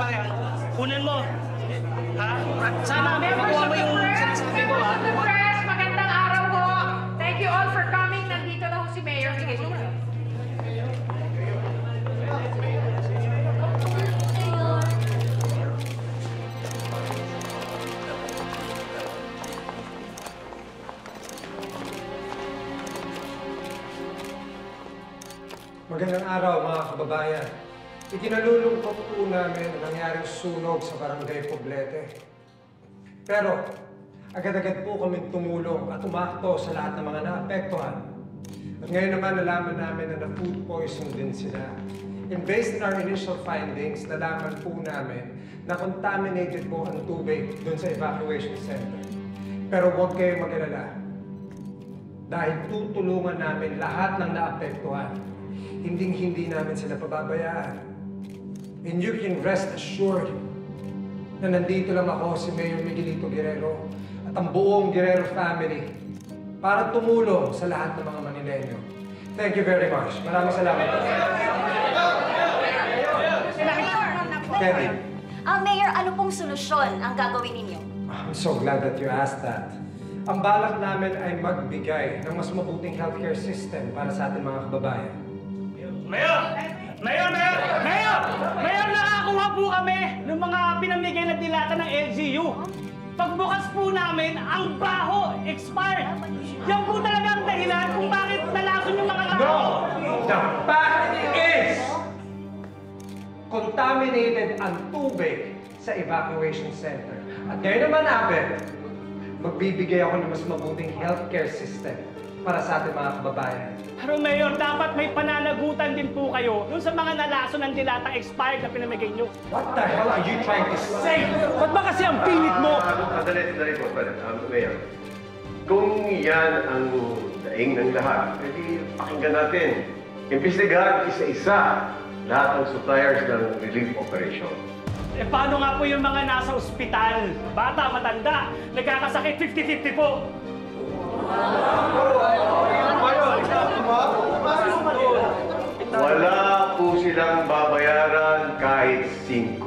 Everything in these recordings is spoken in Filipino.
pare, ha? Kunin mo. Ha? Sana makuha mo yung sinasabi ko, ha? Press, magandang araw po. Thank you all for coming. Nandito na ho si Mayor Miguel. Magandang araw mga kababayan. Ikinalulungkot po namin ang nangyaring sunog sa Barangay Poblete. Pero agad-agad po kami tumulong at umakto sa lahat ng mga naapektuhan. At ngayon naman nalaman namin na na-food poison din sila. And based on our initial findings, nalaman po namin na contaminated po ang tubig doon sa evacuation center. Pero huwag kayong mag-alala. Dahil tutulungan namin lahat ng naapektuhan. Hinding-hindi namin sila pababayaan. And you can rest assured na nandito lang ako, si Mayor Miguelito Guerrero at ang buong Guerrero family para tumulong sa lahat ng mga Manileño. Thank you very much. Maraming salamat. Kevin. Mayor, ano pong solusyon ang gagawin ninyo? I'm so glad that you asked that. Ang balak namin ay magbigay ng mas mabuting healthcare system para sa ating mga kababayan. Mayor! Mayor! Mayor! Mayor! Mayor, nakakuha po kami ng mga pinamigay na dilata ng LGU. Pagbukas po namin, ang baho, expired. Yan po talaga ang dahilan kung bakit nalason yung mga tao. No! The fact is, contaminated ang tubig sa evacuation center. At ngayon naman, Abel, magbibigay ako ng mas mabuting healthcare system para sa ating mga kababayan. Pero Mayor, dapat may pananagutan din po kayo dun sa mga nalason ng dilatang expired na pinamigay nyo. What the hell are you trying to say? Ba't ba kasi ang pilit mo? Sandali po, Mayor. Kung yan ang daing ng lahat, edi pakinggan natin. Imbestigahan isa-isa lahat ng suppliers ng relief operation. Eh paano nga po yung mga nasa ospital? Bata, matanda, nagkakasakit 50-50 po. Wala po silang babayaran kahit 5.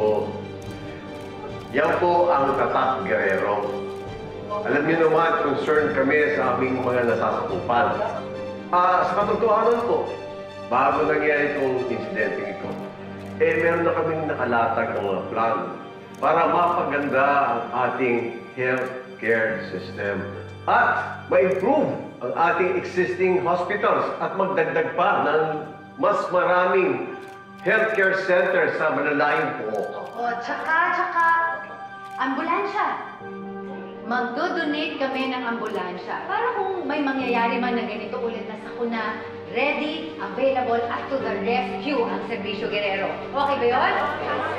Yan po ang Tatak Guerrero. Alam niyo naman, concerned kami sa aming mga nasasakupan. Sa katotohanan po, bago nangyari itong insidente ito, meron na kaming nakalatag ng mga plan para mapaganda ang ating healthcare system at ma-improve ang ating existing hospitals at magdagdag pa ng mas maraming healthcare centers sa malalayong po. Oo, tsaka, ambulansya. Magdo-donate kami ng ambulansya para kung may mangyayari man na ganito ulit na sakuna, ready, available, at to the rescue ang Serbisyo Guerrero. Okay ba yun?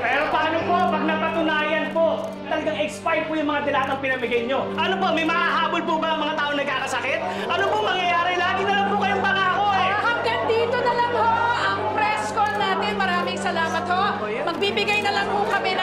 Pero paano po pag napatunayan po talagang expired po yung mga dilatang pinamigay nyo? Ano po, may mahahabol po ba ang mga tao nagkakasakit? Ano po mangyayari? Lagi na lang po kayong pangako eh! Hanggang dito na lang ho ang press call natin. Maraming salamat ho. Magbibigay na lang ho kami